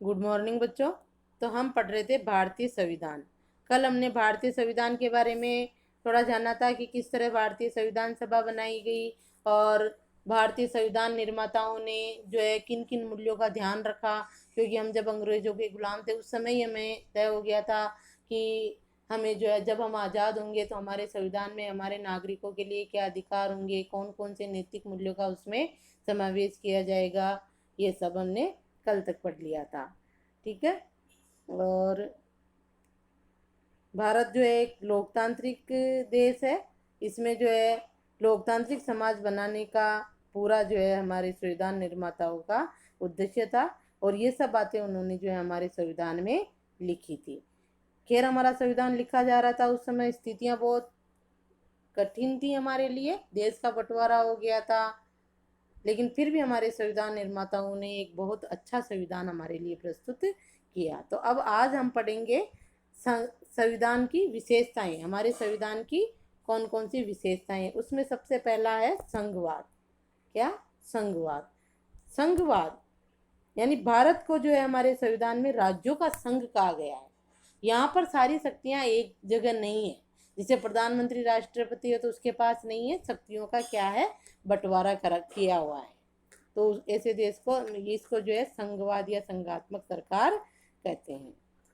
Good morning बच्चों। तो हम पढ़ रहे थे भारतीय संविधान। कल हमने भारतीय संविधान के बारे में थोड़ा जाना था कि किस तरह भारतीय संविधान सभा बनाई गई और भारतीय संविधान निर्माताओं ने जो है किन किन मूल्यों का ध्यान रखा, क्योंकि हम जब अंग्रेजों के गुलाम थे उस समय ही हमें तय हो गया था कि हमें जो है जब हम आज़ाद होंगे तो हमारे संविधान में हमारे नागरिकों के लिए क्या अधिकार होंगे, कौन कौन से नैतिक मूल्यों का उसमें समावेश किया जाएगा। ये सब हमने कल तक पढ़ लिया था। ठीक है। और भारत जो है एक लोकतांत्रिक देश है। इसमें जो है लोकतांत्रिक समाज बनाने का पूरा जो है हमारे संविधान निर्माताओं का उद्देश्य था और ये सब बातें उन्होंने जो है हमारे संविधान में लिखी थी। खैर हमारा संविधान लिखा जा रहा था उस समय स्थितियां बहुत कठिन थी हमारे लिए, देश का बंटवारा हो गया था, लेकिन फिर भी हमारे संविधान निर्माताओं ने एक बहुत अच्छा संविधान हमारे लिए प्रस्तुत किया। तो अब आज हम पढ़ेंगे संविधान की विशेषताएं। हमारे संविधान की कौन कौन सी विशेषताएं, उसमें सबसे पहला है संघवाद। क्या? संघवाद। संघवाद यानी भारत को जो है हमारे संविधान में राज्यों का संघ कहा गया है। यहाँ पर सारी शक्तियाँ एक जगह नहीं है। जैसे प्रधानमंत्री राष्ट्रपति है तो उसके पास नहीं है, शक्तियों का क्या है, बंटवारा कर किया हुआ है। तो ऐसे देश को इसको जो है संघवाद या संघात्मक सरकार कहते हैं।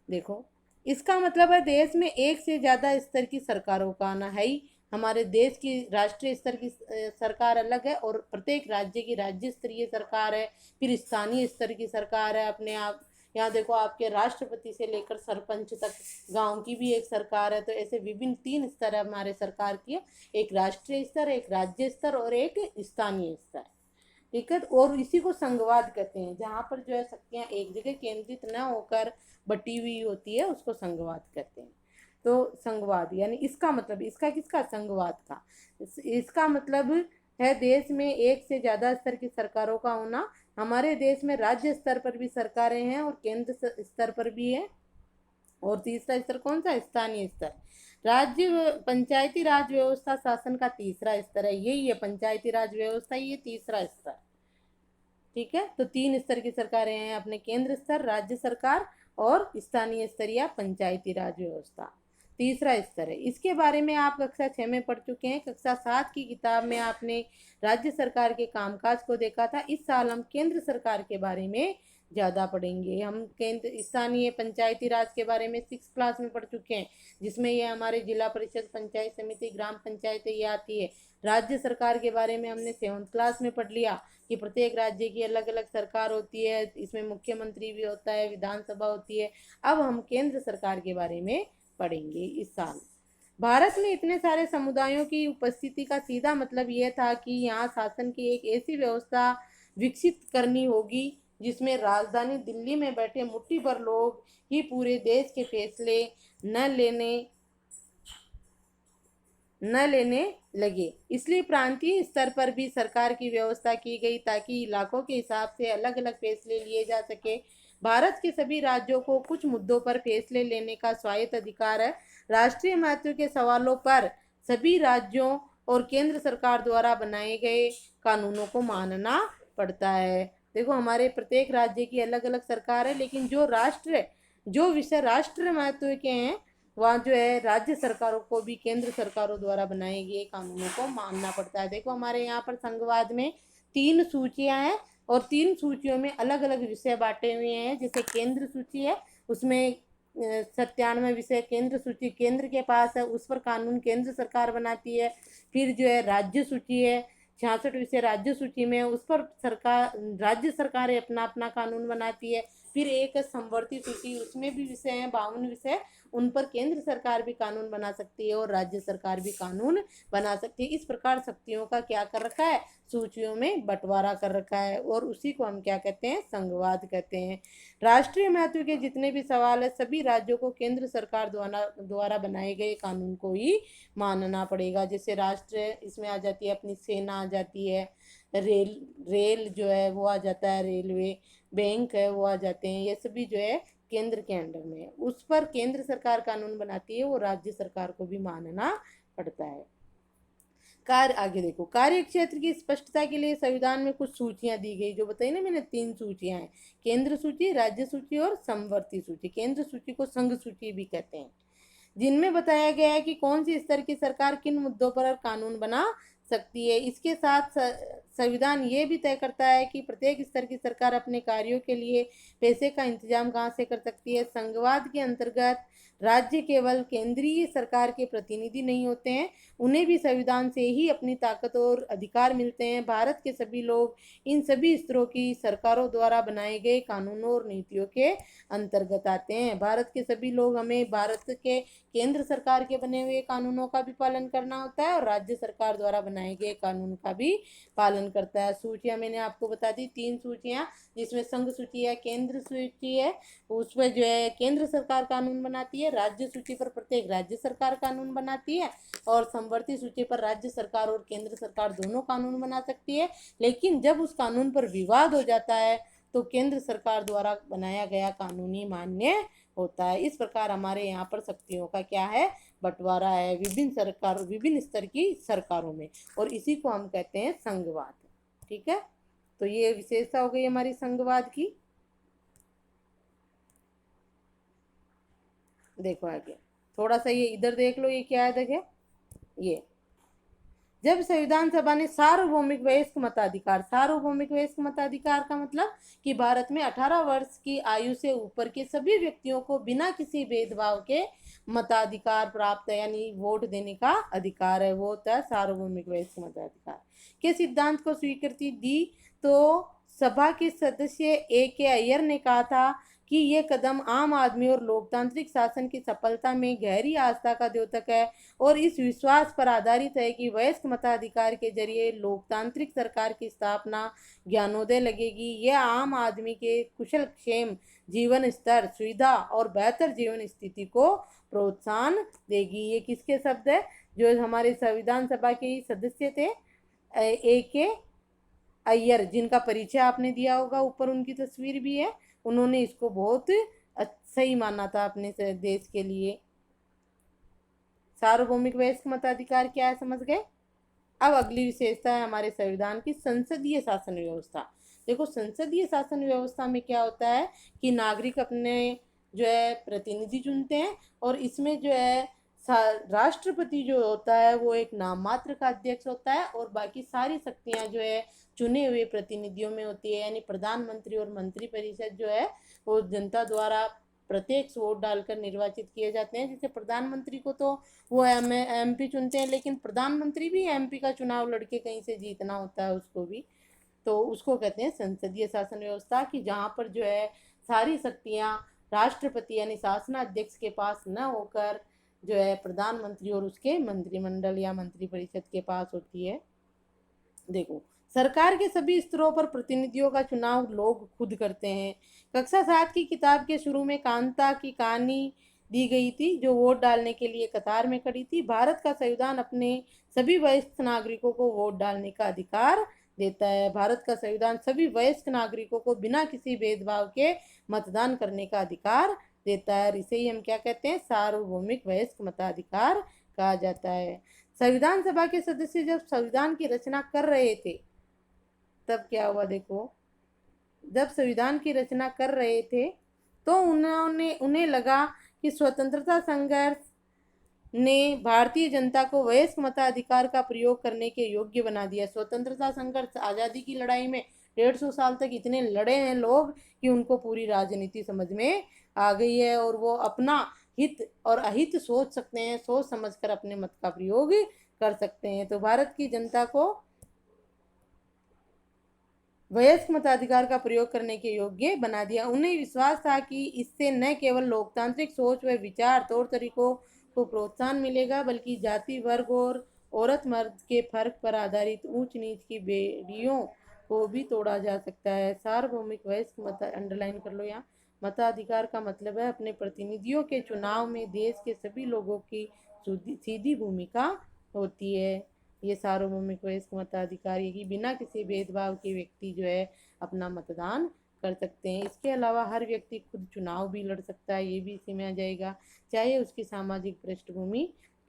देखो, इसका मतलब है देश में एक से ज़्यादा स्तर की सरकारों का आना है ही। हमारे देश की राष्ट्रीय स्तर की सरकार अलग है और प्रत्येक राज्य की राज्य स्तरीय सरकार है, फिर स्थानीय स्तर की सरकार है अपने आप। यहाँ देखो, आपके राष्ट्रपति से लेकर सरपंच तक, गांव की भी एक सरकार है। तो ऐसे विभिन्न 3 स्तर है हमारे सरकार की, एक राष्ट्रीय स्तर, एक राज्य स्तर और एक स्थानीय स्तर। ठीक है। और इसी को संघवाद कहते हैं, जहाँ पर जो है शक्तियाँ एक जगह केंद्रित न होकर बटी हुई होती है, उसको संघवाद कहते हैं। तो संघवाद यानी इसका मतलब, इसका किसका, संघवाद का, इसका मतलब है देश में एक से ज़्यादा स्तर की सरकारों का होना। हमारे देश में राज्य स्तर पर भी सरकारें हैं और केंद्र स्तर पर भी है। और तीसरा स्तर कौन सा, स्थानीय स्तर। राज्य पंचायती राज व्यवस्था शासन का तीसरा स्तर है, यही है पंचायती राज व्यवस्था, ये तीसरा स्तर। ठीक है। तो 3 स्तर की सरकारें हैं अपने, केंद्र स्तर, राज्य सरकार और स्थानीय स्तर या पंचायती राज व्यवस्था, तीसरा स्तर है। इसके बारे में आप कक्षा 6 में पढ़ चुके हैं। कक्षा 7 की किताब में आपने राज्य सरकार के कामकाज को देखा था। इस साल हम केंद्र सरकार के बारे में ज़्यादा पढ़ेंगे। हम केंद्र स्थानीय पंचायती राज के बारे में 6 क्लास में पढ़ चुके हैं, जिसमें ये हमारे जिला परिषद, पंचायत समिति, ग्राम पंचायत ये आती है। राज्य सरकार के बारे में हमने 7th क्लास में पढ़ लिया कि प्रत्येक राज्य की अलग अलग सरकार होती है, इसमें मुख्यमंत्री भी होता है, विधानसभा होती है। अब हम केंद्र सरकार के बारे में पढ़ेंगे इस साल। भारत में इतने सारे समुदायों की उपस्थिति का सीधा मतलब यह था कि यहाँ शासन की एक ऐसी व्यवस्था विकसित करनी होगी जिसमें राजधानी दिल्ली में बैठे मुट्ठी भर लोग ही पूरे देश के फैसले न लेने लगे। इसलिए प्रांतीय स्तर पर भी सरकार की व्यवस्था की गई ताकि इलाकों के हिसाब से अलग अलग फैसले लिए जा सके। भारत के सभी राज्यों को कुछ मुद्दों पर फैसले लेने का स्वायत्त अधिकार है। राष्ट्रीय महत्व के सवालों पर सभी राज्यों और केंद्र सरकार द्वारा बनाए गए कानूनों को मानना पड़ता है। देखो, हमारे प्रत्येक राज्य की अलग अलग सरकार है, लेकिन जो विषय राष्ट्र महत्व के हैं वहाँ जो है राज्य सरकारों को भी केंद्र सरकारों द्वारा बनाए गए कानूनों को मानना पड़ता है। देखो, हमारे यहाँ पर संघवाद में 3 सूचियाँ हैं और 3 सूचियों में अलग अलग विषय बांटे हुए हैं। जैसे केंद्र सूची है, उसमें 97 विषय केंद्र सूची केंद्र के पास है, उस पर कानून केंद्र सरकार बनाती है। फिर जो है राज्य सूची है, 66 विषय राज्य सूची में, उस पर सरकार राज्य सरकारें अपना अपना कानून बनाती है। फिर एक समवर्ती सूची, उसमें भी विषय हैं 52 विषय, उन पर केंद्र सरकार भी कानून बना सकती है और राज्य सरकार भी कानून बना सकती है। इस प्रकार शक्तियों का क्या कर रखा है, सूचियों में बंटवारा कर रखा है और उसी को हम क्या कहते हैं, संघवाद कहते हैं। राष्ट्रीय महत्व के जितने भी सवाल है सभी राज्यों को केंद्र सरकार द्वारा बनाए गए कानून को ही मानना पड़ेगा। जैसे राष्ट्र, इसमें आ जाती है अपनी सेना, आ जाती है रेल जो है वो आ जाता है, रेलवे, बैंक है वो आ जाते हैं। ये सभी जो है केंद्र के अंडर में है, उस पर केंद्र सरकार कानून बनाती है, वो राज्य सरकार को भी मानना पड़ता है। कार्य आगे देखो, कार्य क्षेत्र की स्पष्टता के लिए संविधान में कुछ सूचियां दी गई, जो बताई ना मैंने, 3 सूचियां हैं, केंद्र सूची, राज्य सूची और समवर्ती सूची। केंद्र सूची को संघ सूची भी कहते हैं, जिनमें बताया गया है कि कौन सी स्तर की सरकार किन मुद्दों पर कानून बना सकती है। इसके साथ संविधान ये भी तय करता है कि प्रत्येक स्तर की सरकार अपने कार्यों के लिए पैसे का इंतजाम कहाँ से कर सकती है। संघवाद के अंतर्गत राज्य केवल केंद्रीय सरकार के प्रतिनिधि नहीं होते हैं, उन्हें भी संविधान से ही अपनी ताकत और अधिकार मिलते हैं। भारत के सभी लोग इन सभी स्तरों की सरकारों द्वारा बनाए गए कानूनों और नीतियों के अंतर्गत आते हैं। भारत के सभी लोग, हमें भारत के केंद्र सरकार के बने हुए कानूनों का भी पालन करना होता है और राज्य सरकार द्वारा बनाए गए कानून का भी पालन करता है। सूचियां मैंने आपको बता दी, 3 सूचियां, जिसमें संघ सूची है, केंद्र सूची है, उसमें जो है केंद्र सरकार कानून बनाती है, राज्य सूची पर प्रत्येक राज्य सरकार कानून बनाती है, और समवर्ती सूची पर राज्य सरकार और केंद्र सरकार दोनों कानून बना सकती है। लेकिन जब उस कानून पर विवाद हो जाता है तो केंद्र सरकार द्वारा बनाया गया कानूनी मान्य होता है। इस प्रकार हमारे यहाँ पर शक्तियों का क्या है, बंटवारा है विभिन्न स्तर की सरकारों में, और इसी को हम कहते हैं संघवाद। ठीक है, तो ये विशेषता हो गई हमारी संघवाद की। देखो आगे थोड़ा सा ये इधर देख लो, ये क्या है, देखे ये, जब संविधान सभा ने सार्वभौमिक वयस्क मताधिकार, सार्वभौमिक वयस्क मताधिकार का मतलब कि भारत में 18 वर्ष की आयु से ऊपर के सभी व्यक्तियों को बिना किसी भेदभाव के मताधिकार प्राप्त है, यानी वोट देने का अधिकार है, वो होता है सार्वभौमिक वयस्क मताधिकार के सिद्धांत को स्वीकृति दी। तो सभा के सदस्य ए के अय्यर ने कहा था कि ये कदम आम आदमी और लोकतांत्रिक शासन की सफलता में गहरी आस्था का द्योतक है और इस विश्वास पर आधारित है कि वयस्क मताधिकार के जरिए लोकतांत्रिक सरकार की स्थापना ज्ञानोदय लगेगी। यह आम आदमी के कुशल क्षेम, जीवन स्तर, सुविधा और बेहतर जीवन स्थिति को प्रोत्साहन देगी। ये किसके शब्द है, जो हमारे संविधान सभा के सदस्य थे, ए के अय्यर, जिनका परिचय आपने दिया होगा, ऊपर उनकी तस्वीर भी है। उन्होंने इसको बहुत सही माना था अपने देश के लिए। सार्वभौमिक वयस्क मताधिकार क्या है, समझ गए। अब अगली विशेषता है हमारे संविधान की संसदीय शासन व्यवस्था। देखो संसदीय शासन व्यवस्था में क्या होता है कि नागरिक अपने जो है प्रतिनिधि चुनते हैं, और इसमें जो है राष्ट्रपति जो होता है वो एक नाम मात्र का अध्यक्ष होता है, और बाकी सारी शक्तियां जो है चुने हुए प्रतिनिधियों में होती है। यानी प्रधानमंत्री और मंत्री परिषद जो है वो जनता द्वारा प्रत्यक्ष वोट डालकर निर्वाचित किए जाते हैं। जैसे प्रधानमंत्री को तो वो एमपी चुनते हैं, लेकिन प्रधानमंत्री भी एमपी का चुनाव लड़के कहीं से जीतना होता है उसको भी, तो उसको कहते हैं संसदीय शासन व्यवस्था, कि जहाँ पर जो है सारी शक्तियाँ राष्ट्रपति यानी शासनाध्यक्ष के पास न होकर जो है प्रधानमंत्री और उसके मंत्रिमंडल या मंत्रिपरिषद के पास होती है। देखो सरकार के सभी स्तरों पर प्रतिनिधियों का चुनाव लोग खुद करते हैं। कक्षा 7 की किताब के शुरू में कांता की कहानी दी गई थी, जो वोट डालने के लिए कतार में खड़ी थी। भारत का संविधान अपने सभी वयस्क नागरिकों को वोट डालने का अधिकार देता है। भारत का संविधान सभी वयस्क नागरिकों को बिना किसी भेदभाव के मतदान करने का अधिकार देता है। इसे ही हम क्या कहते हैं, सार्वभौमिक वयस्क मताधिकार कहा जाता है। संविधान सभा के सदस्य जब संविधान की रचना कर रहे थे तब क्या हुआ, देखो जब संविधान की रचना कर रहे थे तो उन्हें लगा कि स्वतंत्रता संघर्ष ने भारतीय जनता को वयस्क मताधिकार का प्रयोग करने के योग्य बना दिया। स्वतंत्रता संघर्ष, आज़ादी की लड़ाई में 150 साल तक इतने लड़े हैं लोग कि उनको पूरी राजनीति समझ में आ गई है, और वो अपना हित और अहित सोच सकते हैं, सोच समझकर अपने मत का प्रयोग कर सकते हैं। तो भारत की जनता को वयस्क मताधिकार का प्रयोग करने के योग्य बना दिया। उन्हें विश्वास था कि इससे न केवल लोकतांत्रिक सोच व विचार तौर तरीकों को प्रोत्साहन मिलेगा, बल्कि जाति, वर्ग और औरत मर्द के फर्क पर आधारित ऊंच नीच की बेड़ियों को भी तोड़ा जा सकता है। सार्वभौमिक वयस्क मत, अंडरलाइन कर लो यहाँ, मताधिकार का मतलब है अपने प्रतिनिधियों के चुनाव में देश के सभी लोगों की सीधी भूमिका होती है। ये सार्वभौमिक वयस्क मताधिकार है कि बिना किसी भेदभाव के व्यक्ति जो है अपना मतदान कर सकते हैं। इसके अलावा हर व्यक्ति खुद चुनाव भी लड़ सकता है, ये भी इसी में आ जाएगा, चाहे उसकी सामाजिक पृष्ठभूमि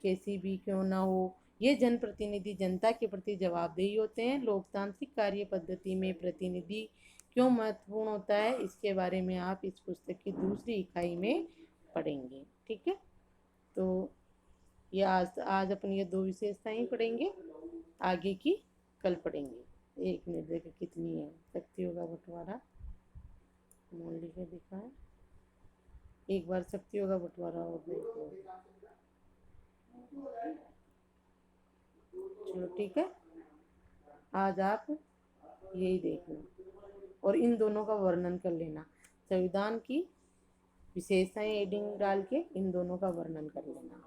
कैसी भी क्यों ना हो। ये जनप्रतिनिधि जनता के प्रति जवाबदेही होते हैं। लोकतांत्रिक कार्य पद्धति में प्रतिनिधि क्यों महत्वपूर्ण होता है, इसके बारे में आप इस पुस्तक की दूसरी इकाई में पढ़ेंगे। ठीक है, तो ये आज अपन ये 2 विशेषताएं पढ़ेंगे, आगे की कल पढ़ेंगे। 1 मिनट देखो कितनी है। शक्तियों का बंटवारा मोल लिखे दिखा है, एक बार शक्तियों का बंटवारा और देखो। चलो ठीक है, आज आप यही देखना और इन दोनों का वर्णन कर लेना। संविधान की विशेषताएं हेडिंग डाल के इन दोनों का वर्णन कर लेना।